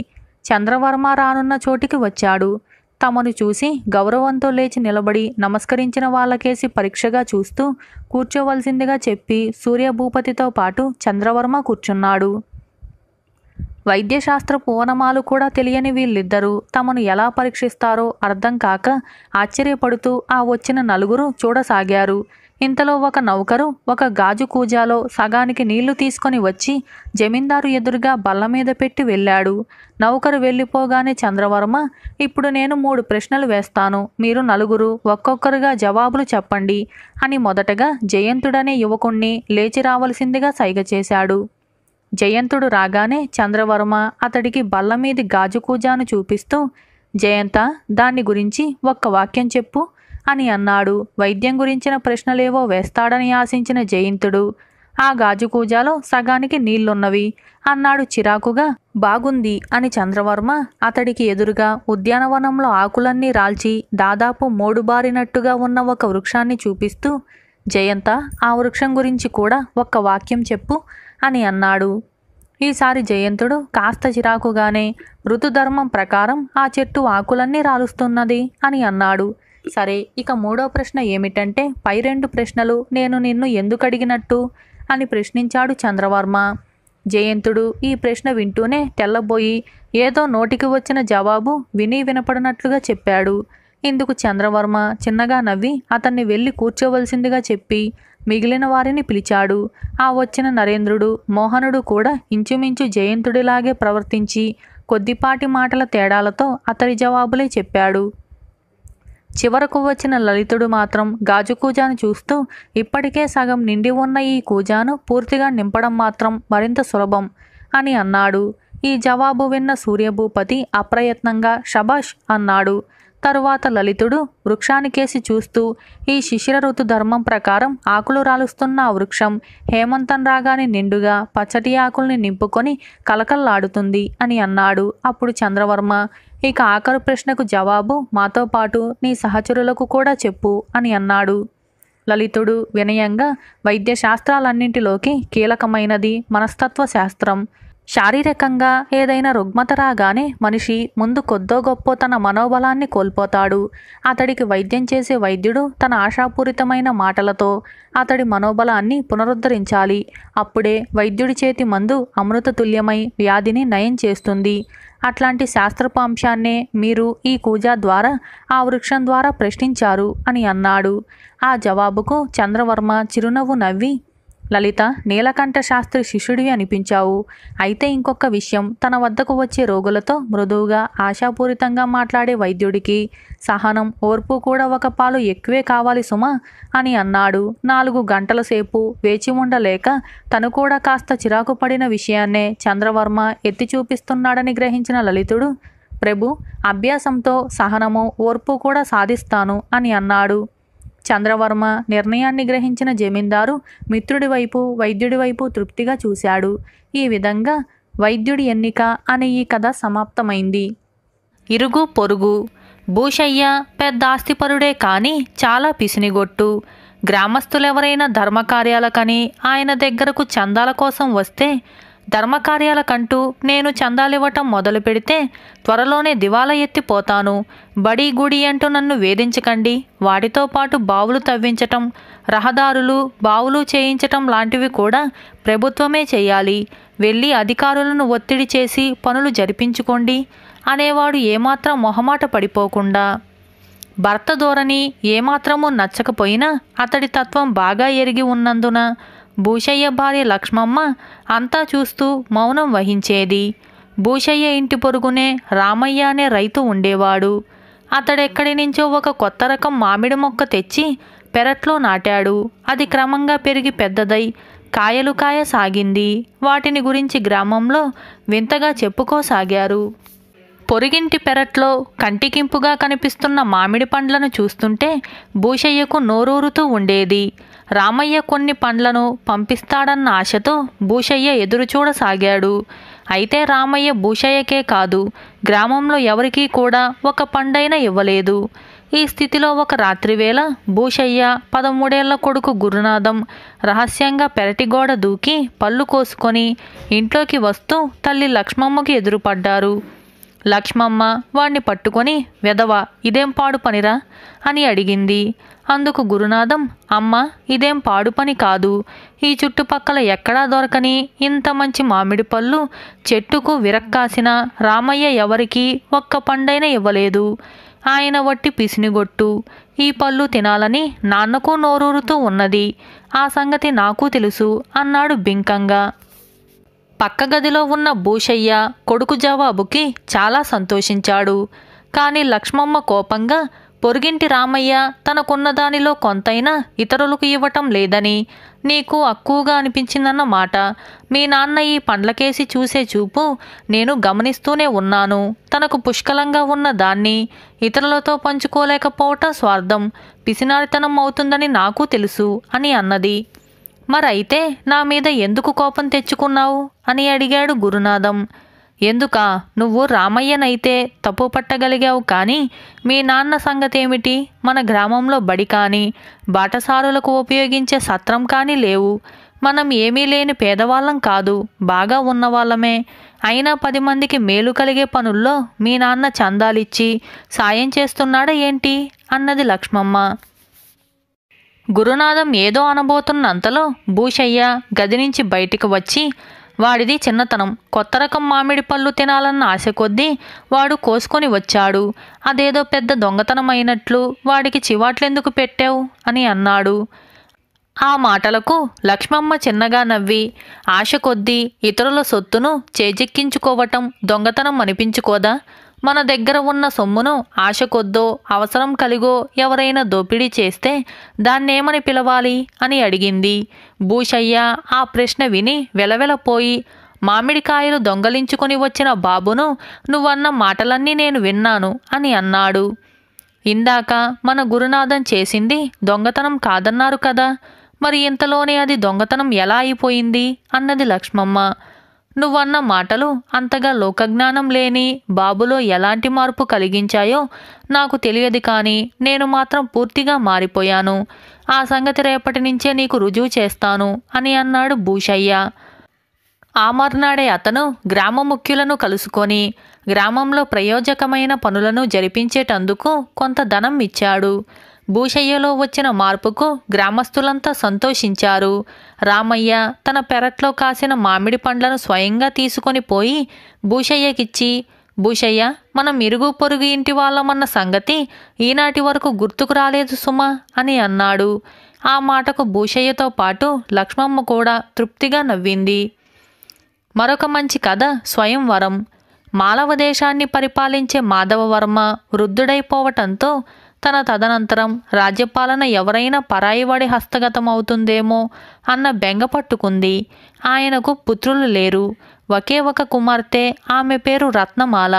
చంద్రవర్మ రానున్న చోటికి వచ్చాడు. తమను చూసి గౌరవంతో లేచి నిలబడి నమస్కరించిన వాళ్ళకేసి పరీక్షగా చూస్తూ కూర్చోవలసిందిగా చెప్పి సూర్యభూపతితో పాటు చంద్రవర్మ కూర్చున్నాడు. వైద్యశాస్త్ర పూవనమాలు కూడా తెలియని వీళ్ళిద్దరూ తమను ఎలా పరీక్షిస్తారో అర్థం కాక ఆశ్చర్యపడుతూ ఆ వచ్చిన 4గురు చూడసాగారు. ఇంతలో ఒక నౌకరు ఒక గాజు కూజాలో సగానికి నీళ్లు తీసుకొని వచ్చి జమీందారు ఎదురుగా బల్ల మీద పెట్టి వెళ్ళాడు. నౌకరు వెళ్ళిపోగానే చంద్రవర్మ, ఇప్పుడు నేను 3 ప్రశ్నలు వేస్తాను, మీరు 4గురు ఒక్కొక్కరుగా జవాబులు చెప్పండి అని మొదటగా జయంతుడనే యువకుణ్ణి లేచి రావలసిందిగా సైగ చేశాడు. జయంతుడు రాగానే చంద్రవర్మ అతడికి బల్ల మీది గాజు కూజాను చూపిస్తూ, జయంత, దాన్ని గురించి ఒక్క వాక్యం చెప్పు అని అన్నాడు. వైద్యం గురించిన ప్రశ్నలేవో వేస్తాడని ఆశించిన జయంతుడు, ఆ గాజు కూజాలో సగానికి నీళ్లున్నవి అన్నాడు చిరాకుగా. బాగుంది అని చంద్రవర్మ అతడికి ఎదురుగా ఉద్యానవనంలో ఆకులన్నీ రాల్చి దాదాపు 3 బారినట్టుగా ఉన్న ఒక వృక్షాన్ని చూపిస్తూ, జయంత, ఆ వృక్షం గురించి కూడా ఒక్క వాక్యం చెప్పు అని అన్నాడు. ఈసారి జయంతుడు కాస్త చిరాకుగానే, ఋతుధర్మం ప్రకారం ఆ చెట్టు ఆకులన్నీ రాలుస్తున్నది అని అన్నాడు. సరే, ఇక 3వ ప్రశ్న ఏమిటంటే, పై 2 ప్రశ్నలు నేను నిన్ను ఎందుకు అడిగినట్టు అని ప్రశ్నించాడు చంద్రవర్మ. జయంతుడు ఈ ప్రశ్న వింటూనే తెల్లబోయి ఏదో నోటికి వచ్చిన జవాబు విని వినపడినట్లుగా చెప్పాడు. ఇందుకు చంద్రవర్మ చిన్నగా నవ్వి అతన్ని వెళ్ళి కూర్చోవలసిందిగా చెప్పి మిగిలిన వారిని పిలిచాడు. ఆ వచ్చిన నరేంద్రుడు, మోహనుడు కూడా ఇంచుమించు జయంతుడిలాగే ప్రవర్తించి కొద్దిపాటి మాటల తేడాలతో అతడి జవాబులే చెప్పాడు. చివరకు వచ్చిన లలితుడు మాత్రం గాజు కూజాను చూస్తూ, ఇప్పటికే సగం నిండి ఉన్న ఈ కూజాను పూర్తిగా నింపడం మాత్రం మరింత సులభం అని అన్నాడు. ఈ జవాబు విన్న సూర్యభూపతి అప్రయత్నంగా షబాష్ అన్నాడు. తరువాత లలితుడు వృక్షానికేసి చూస్తూ, ఈ శిశిర ఋతు ధర్మం ప్రకారం ఆకులు రాలుస్తున్న ఆ వృక్షం హేమంతం రాగానే నిండుగా పచ్చటి ఆకుల్ని నింపుకొని కలకల్లాడుతుంది అని అన్నాడు. అప్పుడు చంద్రవర్మ, ఇక ఆఖరు ప్రశ్నకు జవాబు మాతో పాటు నీ సహచరులకు కూడా చెప్పు అని అన్నాడు. లలితుడు వినయంగా, వైద్య శాస్త్రాలన్నింటిలోకి కీలకమైనది మనస్తత్వ శాస్త్రం. శారీరకంగా ఏదైనా రుగ్మత రాగానే మనిషి ముందు కొద్దో గొప్పో తన మనోబలాన్ని కోల్పోతాడు. అతడికి వైద్యం చేసే వైద్యుడు తన ఆశాపూరితమైన మాటలతో అతడి మనోబలాన్ని పునరుద్ధరించాలి. అప్పుడే వైద్యుడి చేతి మందు అమృత తుల్యమై వ్యాధిని నయం చేస్తుంది. అట్లాంటి శాస్త్రపు అంశాన్నే మీరు ఈ కూజా ద్వారా ఆ వృక్షం ద్వారా ప్రశ్నించారు అని అన్నాడు. ఆ జవాబుకు చంద్రవర్మ చిరునవ్వు నవ్వి, లలిత, నీలకంఠ శాస్త్రి శిష్యుడివి అనిపించావు. అయితే ఇంకొక విషయం, తన వద్దకు వచ్చే రోగులతో మృదువుగా ఆశాపూరితంగా మాట్లాడే వైద్యుడికి సహనం, ఓర్పు కూడా ఒక పాలు ఎక్కువే కావాలి సుమా అని అన్నాడు. 4 గంటల సేపు వేచి ఉండలేక తను కూడా కాస్త చిరాకు పడిన విషయాన్నే చంద్రవర్మ ఎత్తి చూపిస్తున్నాడని గ్రహించిన లలితుడు, ప్రభు, అభ్యాసంతో సహనము, ఓర్పు కూడా సాధిస్తాను అని అన్నాడు. చంద్రవర్మ నిర్ణయాన్ని గ్రహించిన జమీందారు మిత్రుడి వైపు వైద్యుడి వైపు తృప్తిగా చూశాడు. ఈ విధంగా వైద్యుడి ఎన్నిక అనే ఈ కథ సమాప్తమైంది. ఇరుగు పొరుగు. భూషయ్య పెద్ద ఆస్తిపరుడే కానీ చాలా పిసినిగొట్టు. గ్రామస్తులెవరైనా ధర్మకార్యాలకని ఆయన దగ్గరకు చందాల కోసం వస్తే, ధర్మకార్యాలకంటూ నేను చందాలివ్వటం మొదలు పెడితే త్వరలోనే దివాలా ఎత్తిపోతాను, బడి గుడి అంటూ నన్ను వేధించకండి, వాటితో పాటు బావులు తవ్వించటం, రహదారులు బావులు చేయించటం లాంటివి కూడా ప్రభుత్వమే చేయాలి, వెళ్ళి అధికారులను ఒత్తిడి చేసి పనులు జరిపించుకోండి అనేవాడు ఏమాత్రం మొహమాట పడిపోకుండా, భర్త ధోరణి ఏమాత్రమూ నచ్చకపోయినా అతడి తత్వం బాగా ఎరిగి ఉన్నందున భూషయ్య భార్య లక్ష్మమ్మ అంతా చూస్తూ మౌనం వహించేది. భూషయ్య ఇంటి పొరుగునే రామయ్య అనే రైతు ఉండేవాడు. అతడెక్కడి నుంచో ఒక కొత్త రకం మామిడి మొక్క తెచ్చి పెరట్లో నాటాడు. అది క్రమంగా పెరిగి పెద్దదై కాయలు కాయసాగింది. వాటిని గురించి గ్రామంలో వింతగా చెప్పుకోసాగారు. పొరిగింటి పెరట్లో కంటికింపుగా కనిపిస్తున్న మామిడి పండ్లను చూస్తుంటే భూషయ్యకు నోరూరుతూ ఉండేది. రామయ్య కొన్ని పండ్లను పంపిస్తాడన్న ఆశతో భూషయ్య ఎదురుచూడసాగాడు. అయితే రామయ్య భూషయ్యకే కాదు, గ్రామంలో ఎవరికీ కూడా ఒక పండైనా ఇవ్వలేదు. ఈ స్థితిలో ఒక రాత్రివేళ భూషయ్య 13 ఏళ్ల కొడుకు గురునాథం రహస్యంగా పెరటిగోడ దూకి పళ్ళు కోసుకొని ఇంట్లోకి వస్తూ తల్లి లక్ష్మమ్మకి ఎదురుపడ్డారు. లక్ష్మమ్మ వాణ్ణి పట్టుకొని, వెధవా, ఇదేం పాడు పనిరా అని అడిగింది. అందుకు గురునాథం, అమ్మ, ఇదేం పాడు పని కాదు, ఈ చుట్టుపక్కల ఎక్కడా దొరకని ఇంత మంచి మామిడి పళ్ళు చెట్టుకు విరక్కాసిన రామయ్య ఎవరికీ ఒక్క పండైనా ఇవ్వలేదు. ఆయన వట్టి పిసినిగొట్టు. ఈ పళ్ళు తినాలని నాన్నకు నోరూరుతూ ఉన్నది. ఆ సంగతి నాకు తెలుసు అన్నాడు బింకంగా. పక్క గదిలో ఉన్న భూషయ్య కొడుకు జవాబుకి చాలా సంతోషించాడు. కానీ లక్ష్మమ్మ కోపంగా, పొరుగింటి రామయ్య తనకున్న దానిలో కొంతైనా ఇతరులకు ఇవ్వటం లేదని నీకు అక్కువగా అనిపించిందన్నమాట. మీ నాన్న ఈ పండ్లకేసి చూసే చూపు నేను గమనిస్తూనే ఉన్నాను. తనకు పుష్కలంగా ఉన్న దాన్ని ఇతరులతో పంచుకోలేకపోవటం స్వార్థం, పిసినారితనం అవుతుందని నాకు తెలుసు అని అన్నది. మరైతే నా మీద ఎందుకు కోపం తెచ్చుకున్నావు అని అడిగాడు గురునాథం. ఎందుకా, నువ్వు రామయ్యనైతే తప్పు పట్టగలిగావు, కానీ మీ నాన్న సంగతేమిటి? మన గ్రామంలో బడి కానీ బాటసారులకు ఉపయోగించే సత్రం కానీ లేవు. మనం ఏమీ లేని పేదవాళ్ళం కాదు, బాగా ఉన్నవాళ్ళమే. అయినా 10 మందికి మేలు కలిగే పనుల్లో మీ నాన్న చందాలిచ్చి సాయం చేస్తున్నాడా ఏంటి అన్నది లక్ష్మమ్మ. గురునాథం ఏదో అనబోతున్నంతలో భూషయ్య గది నుంచి బయటికి వచ్చి, వాడిది చిన్నతనం, కొత్త రకం మామిడి పళ్ళు తినాలన్న ఆశ కొద్దీ వాడు కోసుకొని వచ్చాడు. అదేదో పెద్ద దొంగతనం అయినట్లు వాడికి చివాట్లెందుకు పెట్టావు అని అన్నాడు. ఆ మాటలకు లక్ష్మమ్మ చిన్నగా నవ్వి, ఆశ కొద్దీ ఇతరుల సొత్తును చేజిక్కించుకోవటం దొంగతనం అనిపించుకోదా? మన దగ్గర ఉన్న సొమ్మును ఆశ కొద్దో అవసరం కలిగో ఎవరైనా దోపిడీ చేస్తే దాన్నేమని పిలవాలి అని అడిగింది. భూషయ్య ఆ ప్రశ్న విని వెలవెలపోయి, మామిడికాయలు దొంగలించుకొని వచ్చిన బాబును నువ్వన్న మాటలన్నీ నేను విన్నాను అని అన్నాడు. ఇందాక మన గురునాథం చేసింది దొంగతనం కాదన్నారు కదా, మరి ఇంతలోనే అది దొంగతనం ఎలా అయిపోయింది అన్నది లక్ష్మమ్మ. నువ్వన్న మాటలు అంతగా లోకజ్ఞానం లేని బాబులో ఎలాంటి మార్పు కలిగించాయో నాకు తెలియదు, కానీ నేను మాత్రం పూర్తిగా మారిపోయాను. ఆ సంగతి రేపటి నుంచే నీకు రుజువు చేస్తాను అని అన్నాడు భూషయ్య. ఆ మర్నాడే అతను గ్రామ ముఖ్యులను కలుసుకొని గ్రామంలో ప్రయోజకమైన పనులను జరిపించేటందుకు కొంత ధనం ఇచ్చాడు. భూషయ్యలో వచ్చిన మార్పుకు గ్రామస్తులంతా సంతోషించారు. రామయ్య తన పెరట్లో కాసిన మామిడి పండ్లను స్వయంగా తీసుకొని పోయి భూషయ్యకిచ్చి, భూషయ్య, మనం ఇరుగు పొరుగు ఇంటి వాళ్ళమన్న సంగతి ఈనాటి వరకు గుర్తుకు రాలేదు సుమా అని అన్నాడు. ఆ మాటకు భూషయ్యతో పాటు లక్ష్మమ్మ కూడా తృప్తిగా నవ్వింది. మరొక మంచి కథ స్వయంవరం. మాలవ దేశాన్ని పరిపాలించే మాధవవర్మ వృద్ధుడైపోవటంతో తన తదనంతరం రాజ్యపాలన ఎవరైనా పరాయివాడి హస్తగతమవుతుందేమో అన్న బెంగ పట్టుకుంది. ఆయనకు పుత్రులు లేరు. ఒకే ఒక కుమార్తె, ఆమె పేరు రత్నమాల.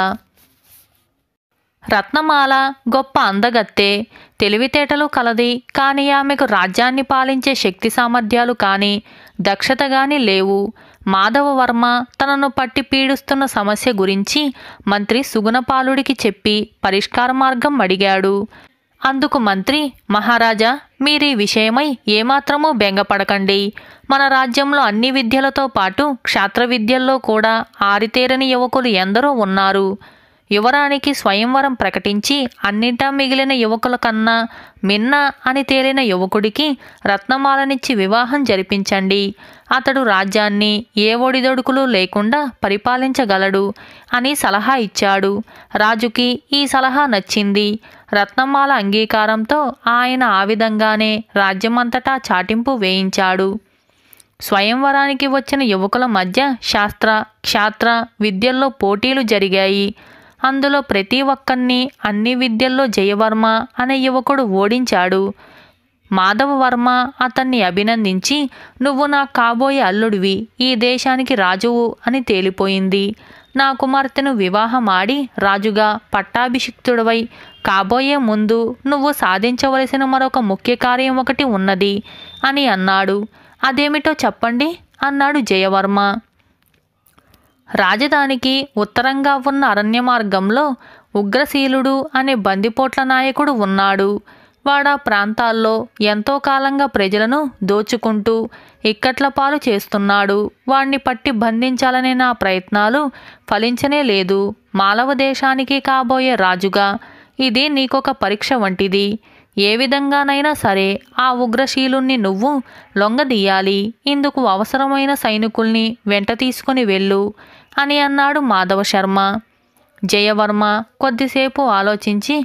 రత్నమాల గొప్ప అందగత్తె, తెలివితేటలు కలది. కానీ ఆమెకు రాజ్యాన్ని పాలించే శక్తి సామర్థ్యాలు కానీ దక్షత కానీ లేవు. మాధవవర్మ తనను పట్టి పీడిస్తున్న సమస్య గురించి మంత్రి సుగుణపాలుడికి చెప్పి పరిష్కార మార్గం అడిగాడు. అందుకు మంత్రి, మహారాజా, మీరీ విషయమై ఏమాత్రమూ బెంగపడకండి. మన రాజ్యంలో అన్ని విద్యలతో పాటు క్షాత్ర విద్యల్లో కూడా ఆరితేరని యువకులు ఎందరో ఉన్నారు. యువరానికి స్వయంవరం ప్రకటించి అన్నింటా మిగిలిన యువకుల కన్నా మిన్న అని తేలిన యువకుడికి రత్నమాలనిచ్చి వివాహం జరిపించండి. అతడు రాజ్యాన్ని ఏ ఒడిదొడుకులు లేకుండా పరిపాలించగలడు అని సలహా ఇచ్చాడు. రాజుకి ఈ సలహా నచ్చింది. రత్నమాల అంగీకారంతో ఆయన ఆ విధంగానే రాజ్యమంతటా చాటింపు వేయించాడు. స్వయంవరానికి వచ్చిన యువకుల మధ్య శాస్త్ర క్షాత్ర విద్యల్లో పోటీలు జరిగాయి. అందులో ప్రతి ఒక్కరిని అన్ని విద్యల్లో జయవర్మ అనే యువకుడు ఓడించాడు. మాధవవర్మ అతన్ని అభినందించి, నువ్వు నా కాబోయే అల్లుడివి, ఈ దేశానికి రాజువు అని తేలిపోయింది. నా కుమార్తెను వివాహమాడి రాజుగా పట్టాభిషిక్తుడవై కాబోయే ముందు నువ్వు సాధించవలసిన మరొక ముఖ్య కార్యం ఒకటి ఉన్నది అని అన్నాడు. అదేమిటో చెప్పండి అన్నాడు జయవర్మ. రాజధానికి ఉత్తరంగా ఉన్న అరణ్య మార్గంలో ఉగ్రశీలుడు అనే బందిపోట్ల నాయకుడు ఉన్నాడు. వాడా ప్రాంతాల్లో ఎంతో కాలంగా ప్రజలను దోచుకుంటూ ఇక్కట్ల పాలు చేస్తున్నాడు. వాణ్ణి పట్టి బంధించాలనే నా ప్రయత్నాలు ఫలించనే లేదు. మాలవ దేశానికి కాబోయే రాజుగా ఇది నీకొక పరీక్ష వంటిది. ఏ విధంగానైనా సరే ఆ ఉగ్రశీలుణ్ణి నువ్వు లొంగదీయాలి. ఇందుకు అవసరమైన సైనికుల్ని వెంట తీసుకుని వెళ్ళు అని అన్నాడు మాధవశర్మ. జయవర్మ కొద్దిసేపు ఆలోచించి,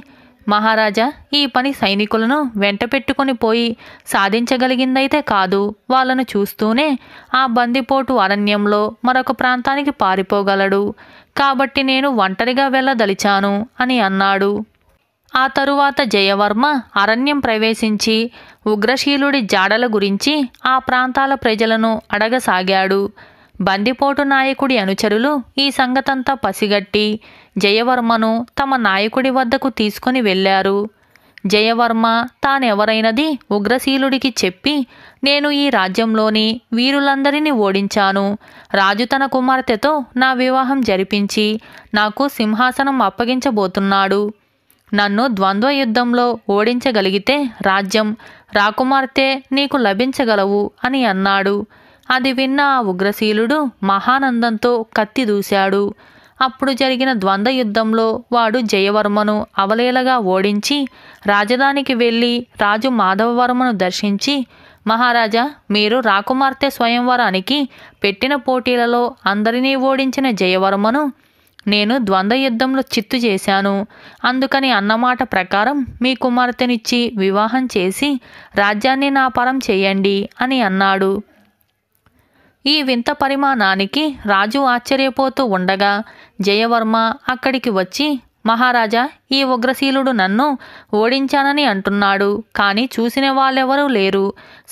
మహారాజా, ఈ పని సైనికులను వెంట పెట్టుకుని పోయి సాధించగలిగిందైతే కాదు. వాళ్ళను చూస్తూనే ఆ బందిపోటు అరణ్యంలో మరొక ప్రాంతానికి పారిపోగలడు. కాబట్టి నేను ఒంటరిగా వెళ్ళదలిచాను అని అన్నాడు. ఆ తరువాత జయవర్మ అరణ్యం ప్రవేశించి ఉగ్రశీలుడి జాడల గురించి ఆ ప్రాంతాల ప్రజలను అడగసాగాడు. బందిపోటు నాయకుడి అనుచరులు ఈ సంగతంతా పసిగట్టి జయవర్మను తమ నాయకుడి వద్దకు తీసుకుని వెళ్ళారు. జయవర్మ తానెవరైనది ఉగ్రశీలుడికి చెప్పి, నేను ఈ రాజ్యంలోని వీరులందరినీ ఓడించాను. రాజు తన కుమార్తెతో నా వివాహం జరిపించి నాకు సింహాసనం అప్పగించబోతున్నాడు. నన్ను ద్వంద్వ యుద్ధంలో ఓడించగలిగితే రాజ్యం, రాకుమార్తె నీకు లభించగలవు అని అన్నాడు. అది విన్న ఆ ఉగ్రశీలుడు మహానందంతో కత్తి దూశాడు. అప్పుడు జరిగిన ద్వంద్వ యుద్ధంలో వాడు జయవర్మను అవలీలగా ఓడించి రాజధానికి వెళ్ళి రాజు మాధవవర్మను దర్శించి, మహారాజా, మీరు రాకుమార్తె స్వయంవరానికి పెట్టిన పోటీలలో అందరినీ ఓడించిన జయవర్మను నేను ద్వంద్వ యుద్ధంలో చిత్తు చేశాను. అందుకని అన్నమాట ప్రకారం మీ కుమార్తెనిచ్చి వివాహం చేసి రాజ్యాన్ని నా పరం చేయండి అని అన్నాడు. ఈ వింత పరిమాణానికి రాజు ఆశ్చర్యపోతూ ఉండగా జయవర్మ అక్కడికి వచ్చి, మహారాజా, ఈ ఉగ్రశీలుడు నన్ను ఓడించానని అంటున్నాడు. కానీ చూసిన వాళ్ళెవరూ లేరు.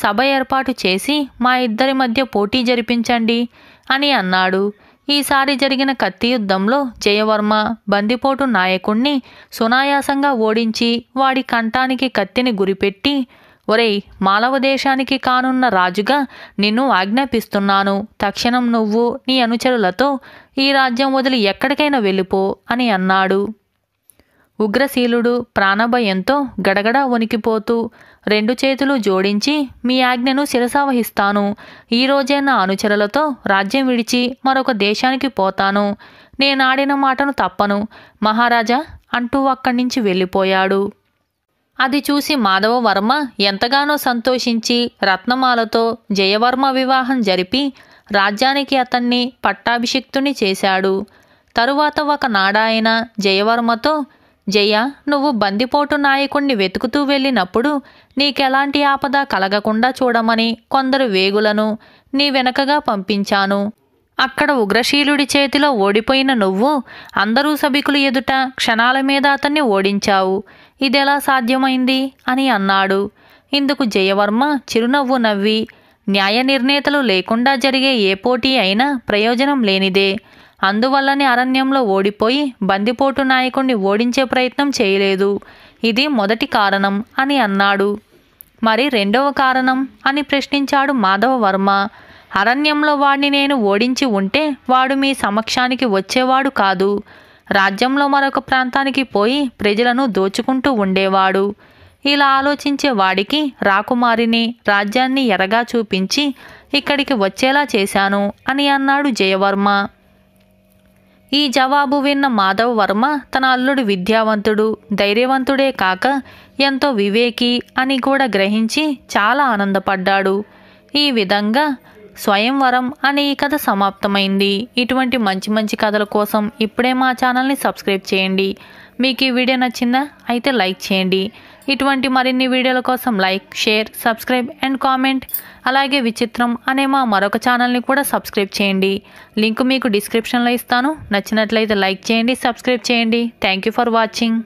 సభ ఏర్పాటు చేసి మా ఇద్దరి మధ్య పోటీ జరిపించండి అని అన్నాడు. ఈసారి జరిగిన కత్తి యుద్ధంలో జయవర్మ బందిపోటు నాయకుణ్ణి సునాయాసంగా ఓడించి వాడి కంఠానికి కత్తిని గురిపెట్టి, ఒరేయ్, మాలవ దేశానికి కానున్న రాజుగా నిన్ను ఆజ్ఞాపిస్తున్నాను. తక్షణం నువ్వు నీ అనుచరులతో ఈ రాజ్యం వదిలి ఎక్కడికైనా వెళ్ళిపో అని అన్నాడు. ఉగ్రశీలుడు ప్రాణభయంతో గడగడా వణికిపోతూ 2 చేతులు జోడించి, మీ ఆజ్ఞను శిరసావహిస్తాను. ఈరోజే నా అనుచరులతో రాజ్యం విడిచి మరొక దేశానికి పోతాను. నేనాడిన మాటను తప్పను మహారాజా అంటూ అక్కడి నుంచి వెళ్ళిపోయాడు. అది చూసి మాధవవర్మ ఎంతగానో సంతోషించి రత్నమాలతో జయవర్మ వివాహం జరిపి రాజ్యానికి అతన్ని పట్టాభిషిక్తుని చేశాడు. తరువాత ఒకనాడాయన జయవర్మతో, జయ, నువ్వు బందిపోటు నాయకుణ్ణి వెతుకుతూ వెళ్ళినప్పుడు నీకెలాంటి ఆపద కలగకుండా చూడమని కొందరు వేగులను నీ వెనకగా పంపించాను. అక్కడ ఉగ్రశీలుడి చేతిలో ఓడిపోయిన నువ్వు అందరూ సభికులు ఎదుట క్షణాల మీద అతన్ని ఓడించావు. ఇదెలా సాధ్యమైంది అని అన్నాడు. ఇందుకు జయవర్మ చిరునవ్వు నవ్వి, న్యాయ నిర్ణేతలు లేకుండా జరిగే ఏ పోటీ అయినా ప్రయోజనం లేనిదే. అందువల్లనే అరణ్యంలో ఓడిపోయి బందిపోటు నాయకుణ్ణి ఓడించే ప్రయత్నం చేయలేదు. ఇది మొదటి కారణం అని అన్నాడు. మరి రెండవ కారణం అని ప్రశ్నించాడు మాధవవర్మ. అరణ్యంలో వాడిని నేను ఓడించి ఉంటే వాడు మీ సమక్షానికి వచ్చేవాడు కాదు. రాజ్యంలో మరొక ప్రాంతానికి పోయి ప్రజలను దోచుకుంటూ ఉండేవాడు. ఇలా ఆలోచించే వాడికి రాకుమారిని రాజ్యాన్ని ఎరగా చూపించి ఇక్కడికి వచ్చేలా చేశాను అని అన్నాడు జయవర్మ. ఈ జవాబు విన్న మాధవవర్మ తన అల్లుడు విద్యావంతుడు, ధైర్యవంతుడే కాక ఎంతో వివేకి అని కూడా గ్రహించి చాలా ఆనందపడ్డాడు. ఈ విధంగా స్వయంవరం అనే ఈ కథ సమాప్తమైంది. ఇటువంటి మంచి మంచి కథల కోసం ఇప్పుడే మా ఛానల్ని సబ్స్క్రైబ్ చేయండి. మీకు ఈ వీడియో నచ్చిందా? అయితే లైక్ చేయండి. ఇటువంటి మరిన్ని వీడియోల కోసం like, share, subscribe and comment. అలాగే విచిత్రం అనే మా మరొక ఛానల్ని కూడా సబ్స్క్రైబ్ చేయండి. లింక్ మీకు డిస్క్రిప్షన్లో ఇస్తాను. నచ్చినట్లయితే లైక్ చేయండి, సబ్స్క్రైబ్ చేయండి. Thank you for watching.